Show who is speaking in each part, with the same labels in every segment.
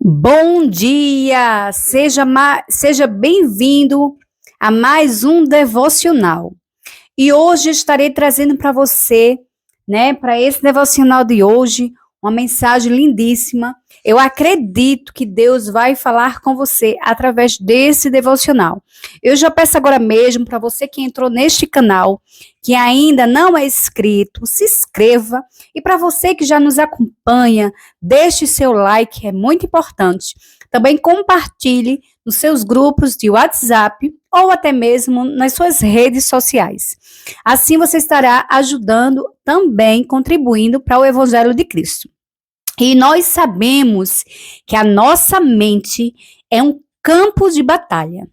Speaker 1: Bom dia! Seja bem-vindo a mais um devocional. E hoje estarei trazendo para você, para esse devocional de hoje, uma mensagem lindíssima. Eu acredito que Deus vai falar com você através desse devocional. Eu já peço agora mesmo para você que entrou neste canal, que ainda não é inscrito, se inscreva. E para você que já nos acompanha, deixe seu like, é muito importante. Também compartilhe nos seus grupos de WhatsApp ou até mesmo nas suas redes sociais. Assim você estará ajudando, também contribuindo para o Evangelho de Cristo. E nós sabemos que a nossa mente é um campo de batalha.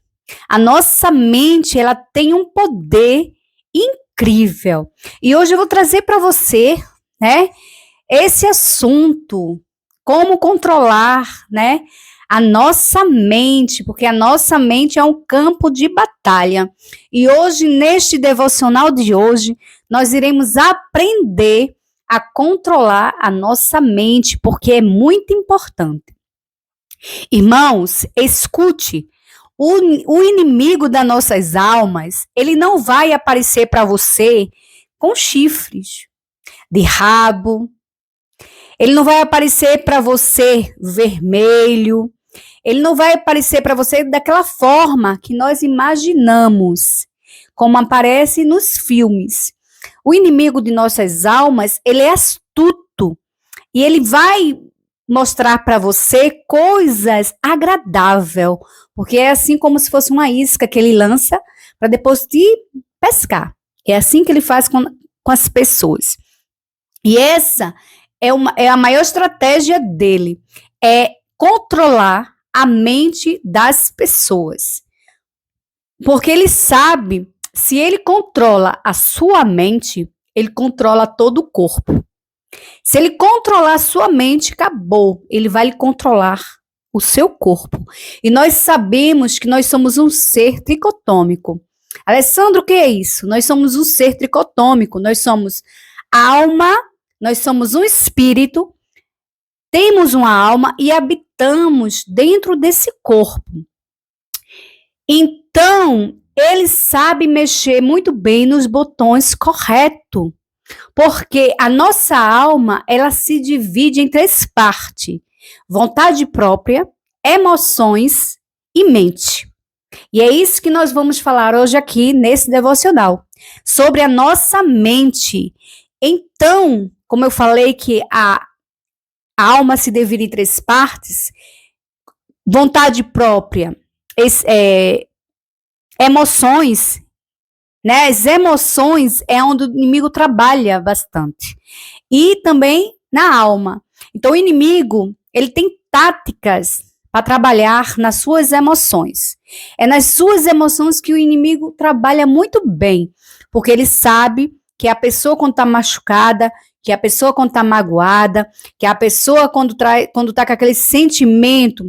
Speaker 1: A nossa mente, ela tem um poder incrível. E hoje eu vou trazer para você, esse assunto, como controlar, a nossa mente, porque a nossa mente é um campo de batalha. E hoje, neste devocional de hoje, nós iremos aprender a controlar a nossa mente, porque é muito importante. Irmãos, escute, o inimigo das nossas almas, ele não vai aparecer para você com chifres, de rabo, ele não vai aparecer para você vermelho, ele não vai aparecer para você daquela forma que nós imaginamos, como aparece nos filmes. O inimigo de nossas almas, ele é astuto e ele vai mostrar para você coisas agradáveis, porque é assim como se fosse uma isca que ele lança para depois te pescar. É assim que ele faz com as pessoas. E essa é a maior estratégia dele, é controlar a mente das pessoas. Porque ele sabe, se ele controla a sua mente, ele controla todo o corpo. Se ele controlar a sua mente, acabou. Ele vai lhe controlar o seu corpo. E nós sabemos que nós somos um ser tricotômico. Alessandro, o que é isso? Nós somos um ser tricotômico. Nós somos alma, nós somos um espírito, temos uma alma e habitamos dentro desse corpo. Então, ele sabe mexer muito bem nos botões corretos, porque a nossa alma, ela se divide em 3 partes: vontade própria, emoções e mente. E é isso que nós vamos falar hoje aqui nesse devocional, sobre a nossa mente. Então, como eu falei que a alma se divide em 3 partes, vontade própria, emoções, as emoções é onde o inimigo trabalha bastante. E também na alma. Então, o inimigo, ele tem táticas para trabalhar nas suas emoções. É nas suas emoções que o inimigo trabalha muito bem, porque ele sabe que a pessoa quando está machucada, que a pessoa quando está magoada, que a pessoa quando está com aquele sentimento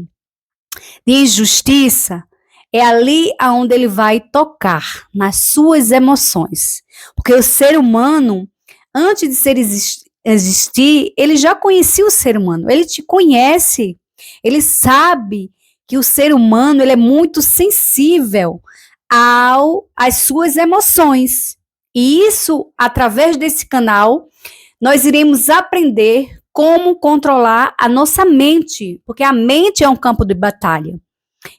Speaker 1: de injustiça, é ali aonde ele vai tocar, nas suas emoções. Porque o ser humano, antes de existir, ele já conhecia o ser humano, ele te conhece, ele sabe que o ser humano ele é muito sensível às suas emoções. E isso, através desse canal, nós iremos aprender como controlar a nossa mente, porque a mente é um campo de batalha.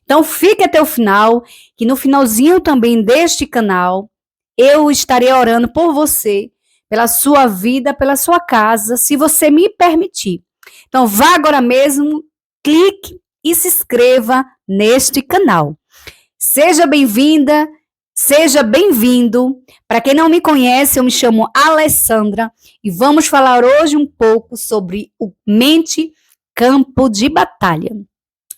Speaker 1: Então, fique até o final, que no finalzinho também deste canal, eu estarei orando por você, pela sua vida, pela sua casa, se você me permitir. Então, vá agora mesmo, clique e se inscreva neste canal. Seja bem-vinda, seja bem-vindo. Para quem não me conhece, eu me chamo Alessandra e vamos falar hoje um pouco sobre o mente campo de batalha.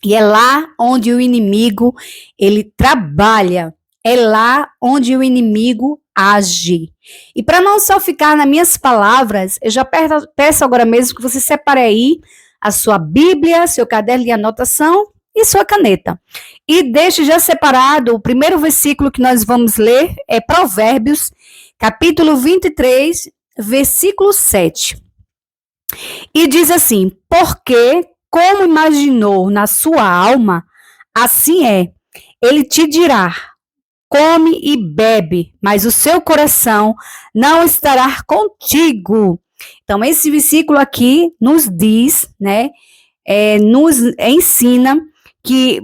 Speaker 1: E é lá onde o inimigo, ele trabalha. É lá onde o inimigo age. E para não só ficar nas minhas palavras, eu já peço agora mesmo que você separe aí a sua Bíblia, seu caderno de anotação e sua caneta. E deixe já separado, o primeiro versículo que nós vamos ler é Provérbios, capítulo 23, versículo 7. E diz assim: porque como imaginou na sua alma, assim é. Ele te dirá: come e bebe, mas o seu coração não estará contigo. Então, esse versículo aqui nos diz, né, nos ensina que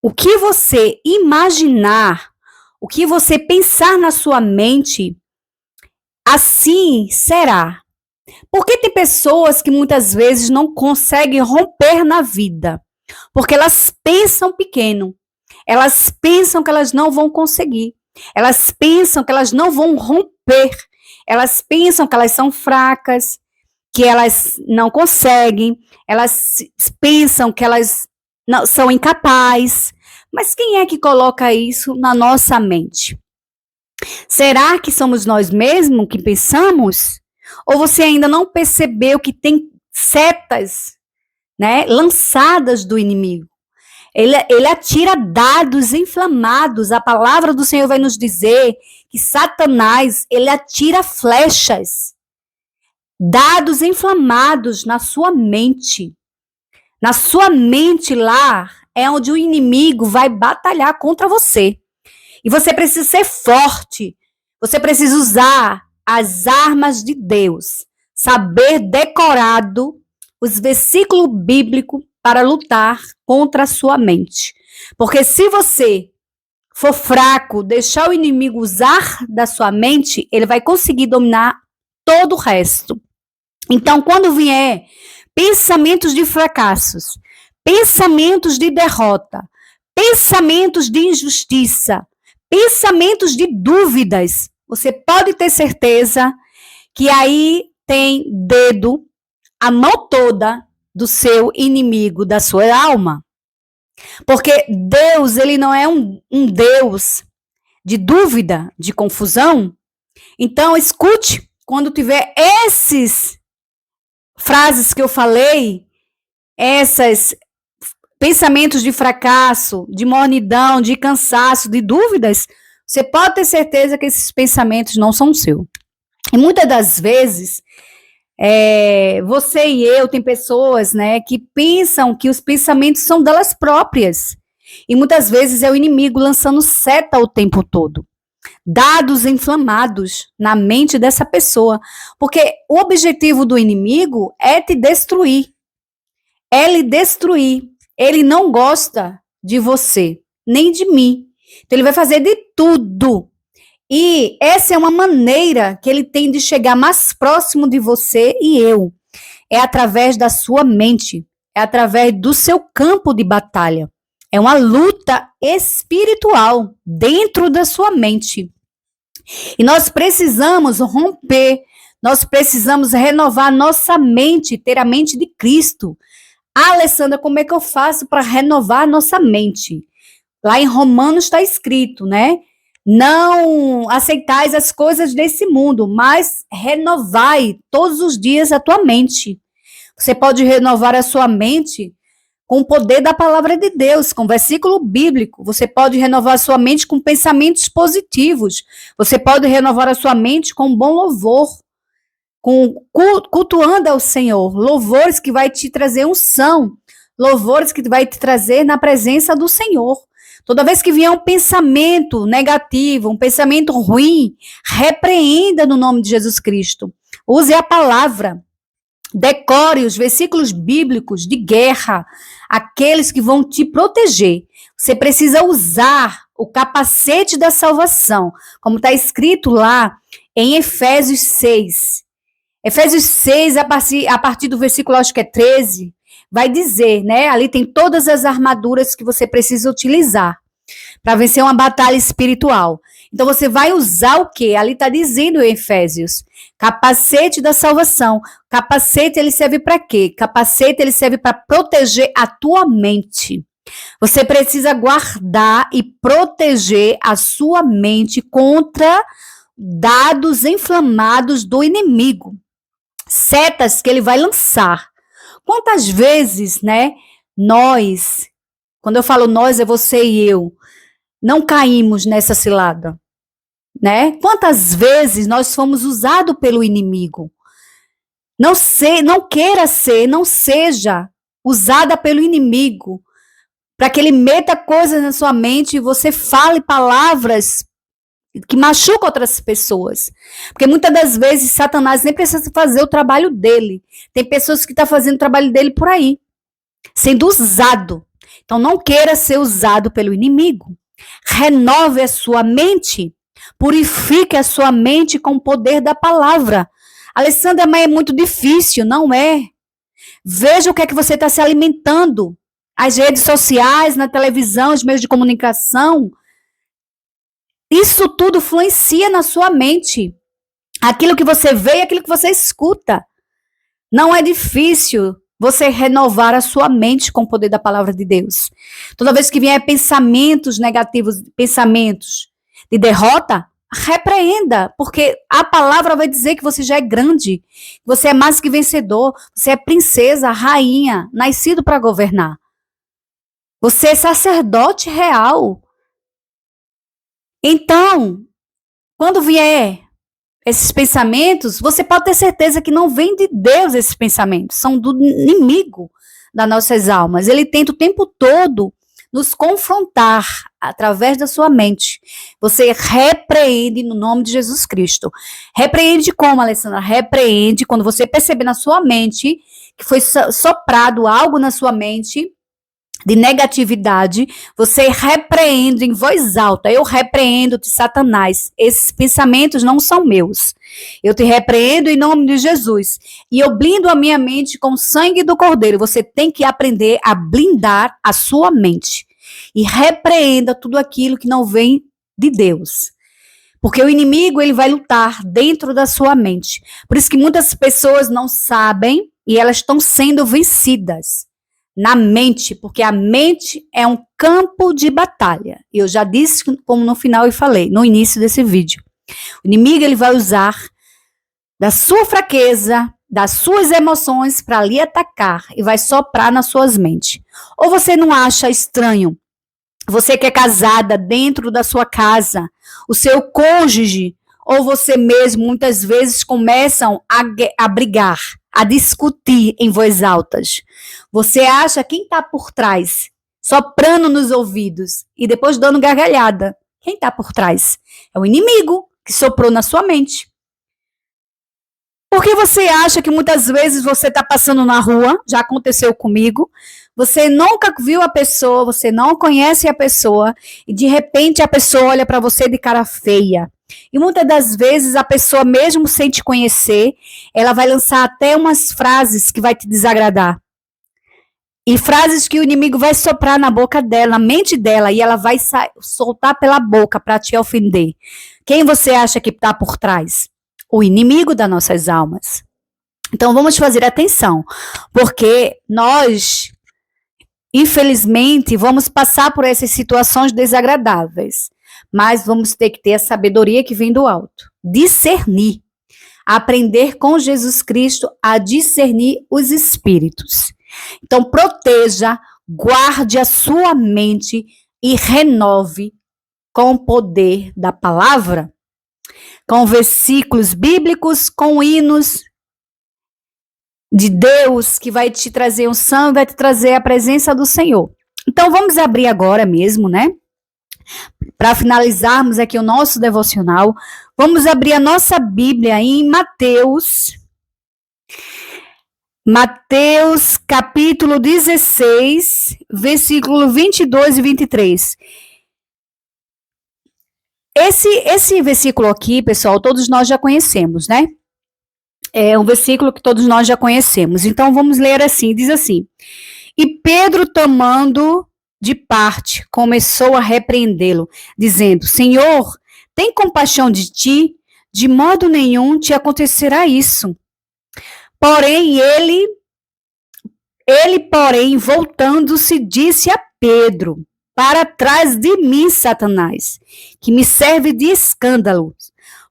Speaker 1: o que você imaginar, o que você pensar na sua mente, assim será. Porque tem pessoas que muitas vezes não conseguem romper na vida, porque elas pensam pequeno. Elas pensam que elas não vão conseguir. Elas pensam que elas não vão romper. Elas pensam que elas são fracas, que elas não conseguem. Elas pensam que elas não, são incapazes. Mas quem é que coloca isso na nossa mente? Será que somos nós mesmos que pensamos? Ou você ainda não percebeu que tem setas, né, lançadas do inimigo? Ele atira dardos inflamados. A palavra do Senhor vai nos dizer que Satanás, ele atira flechas, dardos inflamados na sua mente. Na sua mente lá é onde o inimigo vai batalhar contra você. E você precisa ser forte. Você precisa usar as armas de Deus. Saber decorado os versículos bíblicos para lutar contra a sua mente. Porque se você for fraco, deixar o inimigo usar da sua mente, ele vai conseguir dominar todo o resto. Então, quando vier pensamentos de fracassos, pensamentos de derrota, pensamentos de injustiça, pensamentos de dúvidas, você pode ter certeza que aí tem dedo, a mão toda do seu inimigo, da sua alma. Porque Deus, ele não é um Deus de dúvida, de confusão. Então, escute, quando tiver esses frases que eu falei, esses pensamentos de fracasso, de mornidão, de cansaço, de dúvidas, você pode ter certeza que esses pensamentos não são seus. E muitas das vezes, você e eu, tem pessoas, né, que pensam que os pensamentos são delas próprias. E muitas vezes é o inimigo lançando seta o tempo todo. Dados inflamados na mente dessa pessoa. Porque o objetivo do inimigo é te destruir. É lhe destruir. Ele não gosta de você, nem de mim. Então ele vai fazer de tudo. E essa é uma maneira que ele tem de chegar mais próximo de você e eu. É através da sua mente. É através do seu campo de batalha. É uma luta espiritual dentro da sua mente. E nós precisamos romper, nós precisamos renovar nossa mente, ter a mente de Cristo. Ah, Alessandra, como é que eu faço para renovar nossa mente? Lá em Romanos está escrito, né? Não aceitais as coisas desse mundo, mas renovai todos os dias a tua mente. Você pode renovar a sua mente com o poder da palavra de Deus, com versículo bíblico. Você pode renovar a sua mente com pensamentos positivos. Você pode renovar a sua mente com um bom louvor, cultuando ao Senhor. Louvores que vai te trazer unção. Louvores que vai te trazer na presença do Senhor. Toda vez que vier um pensamento negativo, um pensamento ruim, repreenda no nome de Jesus Cristo. Use a palavra. Decore os versículos bíblicos de guerra, aqueles que vão te proteger. Você precisa usar o capacete da salvação, como está escrito lá em Efésios 6. Efésios 6, a partir do versículo, acho que é 13, vai dizer, né? Ali tem todas as armaduras que você precisa utilizar para vencer uma batalha espiritual. Então você vai usar o quê? Ali está dizendo em Efésios, capacete da salvação. Capacete, ele serve para quê? Capacete, ele serve para proteger a tua mente. Você precisa guardar e proteger a sua mente contra dados inflamados do inimigo. Setas que ele vai lançar. Quantas vezes, né, nós, quando eu falo nós, é você e eu, não caímos nessa cilada, né? Quantas vezes nós fomos usados pelo inimigo? Não queira ser, não seja usada pelo inimigo, para que ele meta coisas na sua mente e você fale palavras que machucam outras pessoas. Porque muitas das vezes Satanás nem precisa fazer o trabalho dele. Tem pessoas que estão fazendo o trabalho dele por aí, sendo usado. Então não queira ser usado pelo inimigo. Renove a sua mente, purifique a sua mente com o poder da palavra. Alessandra, mas é muito difícil, não é? Veja o que é que você está se alimentando. As redes sociais, na televisão, os meios de comunicação. Isso tudo influencia na sua mente. Aquilo que você vê e aquilo que você escuta. Não é difícil você renovar a sua mente com o poder da palavra de Deus. Toda vez que vier pensamentos negativos, pensamentos de derrota, repreenda, porque a palavra vai dizer que você já é grande, você é mais que vencedor, você é princesa, rainha, nascido para governar. Você é sacerdote real. Então, quando vier esses pensamentos, você pode ter certeza que não vem de Deus esses pensamentos, são do inimigo das nossas almas. Ele tenta o tempo todo nos confrontar através da sua mente. Você repreende no nome de Jesus Cristo. Repreende como, Alessandra? Repreende quando você perceber na sua mente que foi soprado algo na sua mente de negatividade, você repreende em voz alta. Eu repreendo-te, Satanás. Esses pensamentos não são meus. Eu te repreendo em nome de Jesus. E eu blindo a minha mente com o sangue do Cordeiro. Você tem que aprender a blindar a sua mente. E repreenda tudo aquilo que não vem de Deus. Porque o inimigo, ele vai lutar dentro da sua mente. Por isso que muitas pessoas não sabem e elas estão sendo vencidas. Na mente, porque a mente é um campo de batalha. Eu já disse, como no final eu falei, no início desse vídeo. O inimigo, ele vai usar da sua fraqueza, das suas emoções para lhe atacar e vai soprar nas suas mentes. Ou você não acha estranho? Você que é casada dentro da sua casa, o seu cônjuge ou você mesmo muitas vezes começam a brigar, a discutir em voz altas. Você acha quem está por trás, soprando nos ouvidos e depois dando gargalhada. Quem está por trás? É o inimigo que soprou na sua mente. Por que você acha que muitas vezes você está passando na rua, já aconteceu comigo, você nunca viu a pessoa, você não conhece a pessoa e de repente a pessoa olha para você de cara feia. E muitas das vezes a pessoa, mesmo sem te conhecer, ela vai lançar até umas frases que vai te desagradar. E frases que o inimigo vai soprar na boca dela, na mente dela, e ela vai soltar pela boca para te ofender. Quem você acha que está por trás? O inimigo das nossas almas. Então vamos fazer atenção, porque nós, infelizmente, vamos passar por essas situações desagradáveis. Mas vamos ter que ter a sabedoria que vem do alto. Discernir. Aprender com Jesus Cristo a discernir os espíritos. Então, proteja, guarde a sua mente e renove com o poder da palavra. Com versículos bíblicos, com hinos de Deus que vai te trazer unção, vai te trazer a presença do Senhor. Então, vamos abrir agora mesmo, né? Para finalizarmos aqui o nosso devocional, vamos abrir a nossa Bíblia em Mateus capítulo 16, versículo 22 e 23. Esse versículo aqui, pessoal, todos nós já conhecemos, né? É um versículo que todos nós já conhecemos. Então, vamos ler assim, diz assim: E Pedro, tomando de parte, começou a repreendê-lo, dizendo: Senhor, tem compaixão de ti, de modo nenhum te acontecerá isso. Porém, porém, voltando-se, disse a Pedro: Para trás de mim, Satanás, que me serve de escândalo,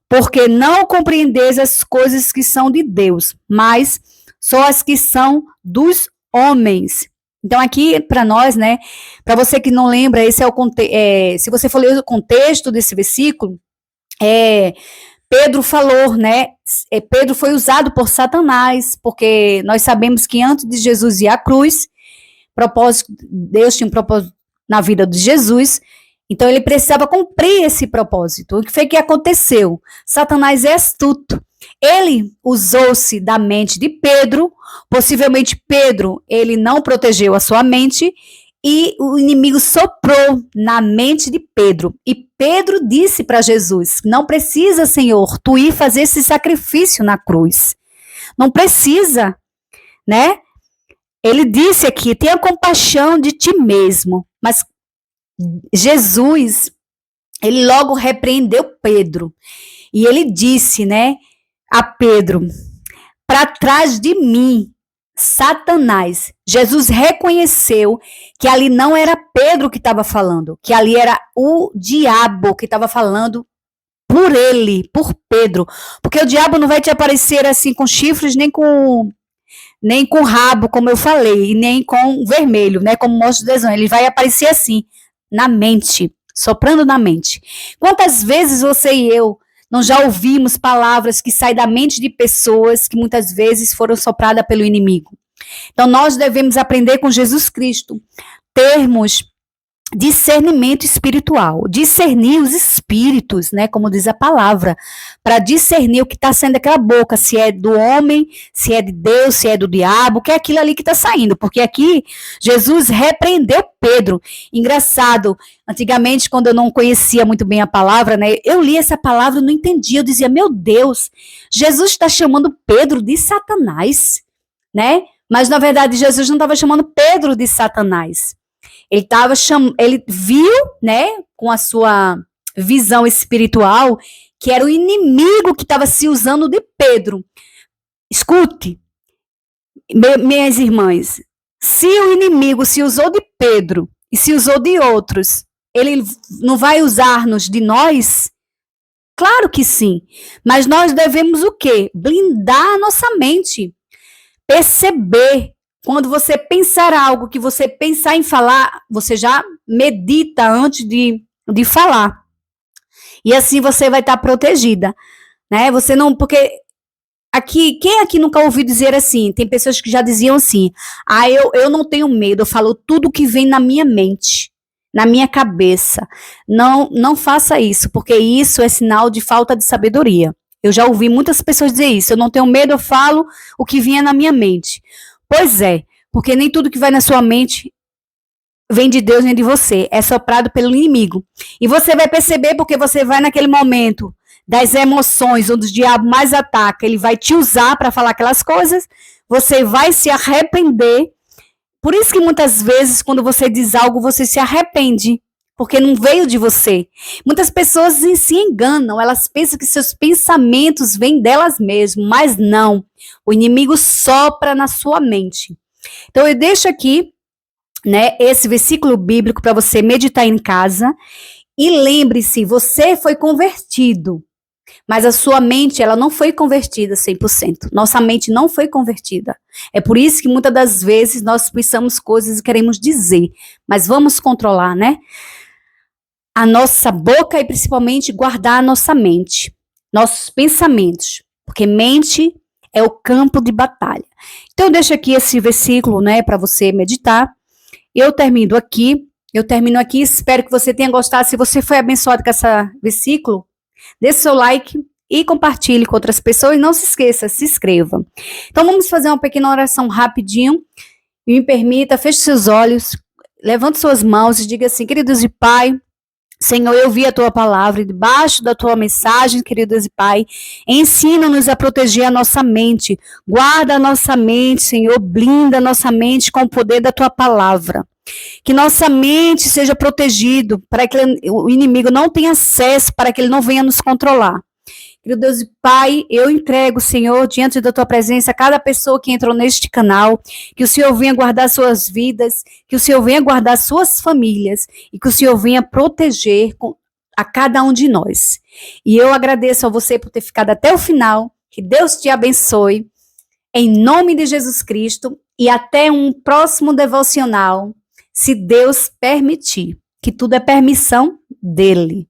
Speaker 1: porque não compreendeis as coisas que são de Deus, mas só as que são dos homens. Então, aqui, para nós, né, para você que não lembra, esse é o se você for ler o contexto desse versículo, Pedro falou, né, Pedro foi usado por Satanás, porque nós sabemos que antes de Jesus ir à cruz, Deus tinha um propósito na vida de Jesus, então ele precisava cumprir esse propósito. O que foi que aconteceu? Satanás é astuto. Ele usou-se da mente de Pedro, possivelmente Pedro, ele não protegeu a sua mente, e o inimigo soprou na mente de Pedro. E Pedro disse para Jesus: não precisa, Senhor, tu ir fazer esse sacrifício na cruz. Não precisa, né? Ele disse aqui: tenha compaixão de ti mesmo. Mas Jesus, ele logo repreendeu Pedro. E ele disse, né, a Pedro: para trás de mim, Satanás. Jesus reconheceu que ali não era Pedro que estava falando, que ali era o diabo que estava falando por ele, por Pedro. Porque o diabo não vai te aparecer assim com chifres, nem com rabo, como eu falei, e nem com vermelho, né, como mostra o desenho. Ele vai aparecer assim, na mente, soprando na mente. Quantas vezes você e eu não já ouvimos palavras que saem da mente de pessoas que muitas vezes foram sopradas pelo inimigo? Então nós devemos aprender com Jesus Cristo, termos discernimento espiritual, discernir os espíritos, né, como diz a palavra, para discernir o que está saindo daquela boca, se é do homem, se é de Deus, se é do diabo, que é aquilo ali que está saindo, porque aqui Jesus repreendeu Pedro. Engraçado, antigamente quando eu não conhecia muito bem a palavra, né, eu li essa palavra e não entendia, eu dizia: meu Deus, Jesus está chamando Pedro de Satanás, né? Mas na verdade Jesus não estava chamando Pedro de Satanás. Ele viu, né, com a sua visão espiritual, que era o inimigo que estava se usando de Pedro. Escute, minhas irmãs, se o inimigo se usou de Pedro e se usou de outros, ele não vai usar-nos de nós? Claro que sim, mas nós devemos o quê? Blindar a nossa mente, perceber. Quando você pensar algo, que você pensar em falar, você já medita antes de falar. E assim você vai estar protegida, né? Você não, porque aqui, quem aqui nunca ouviu dizer assim? Tem pessoas que já diziam assim: ah, eu não tenho medo, eu falo tudo que vem na minha mente, na minha cabeça. Não faça isso, porque isso é sinal de falta de sabedoria. Eu já ouvi muitas pessoas dizer isso: eu não tenho medo, eu falo o que vinha na minha mente. Pois é, porque nem tudo que vai na sua mente vem de Deus nem de você, é soprado pelo inimigo. E você vai perceber, porque você vai naquele momento das emoções, onde o diabo mais ataca, ele vai te usar para falar aquelas coisas, você vai se arrepender. Por isso que muitas vezes, quando você diz algo, você se arrepende, porque não veio de você. Muitas pessoas se enganam, elas pensam que seus pensamentos vêm delas mesmas, mas não. O inimigo sopra na sua mente. Então eu deixo aqui, né, esse versículo bíblico para você meditar em casa. E lembre-se, você foi convertido, mas a sua mente, ela não foi convertida 100%. Nossa mente não foi convertida. É por isso que muitas das vezes nós pensamos coisas e queremos dizer, mas vamos controlar, né, a nossa boca e principalmente guardar a nossa mente, nossos pensamentos, porque mente é o campo de batalha. Então eu deixo aqui esse versículo, né, para você meditar. Eu termino aqui, espero que você tenha gostado. Se você foi abençoado com esse versículo, dê seu like e compartilhe com outras pessoas. E não se esqueça, se inscreva. Então vamos fazer uma pequena oração rapidinho. Me permita, feche seus olhos, levante suas mãos e diga assim: querido Deus e Pai, Senhor, eu vi a tua palavra e debaixo da tua mensagem, querido Deus e Pai, ensina-nos a proteger a nossa mente, guarda a nossa mente, Senhor, blinda a nossa mente com o poder da tua palavra. Que nossa mente seja protegida para que o inimigo não tenha acesso, para que ele não venha nos controlar. Querido Deus e Pai, eu entrego, Senhor, diante da Tua presença, cada pessoa que entrou neste canal, que o Senhor venha guardar suas vidas, que o Senhor venha guardar suas famílias e que o Senhor venha proteger a cada um de nós. E eu agradeço a você por ter ficado até o final, que Deus te abençoe, em nome de Jesus Cristo, e até um próximo devocional, se Deus permitir, que tudo é permissão dEle.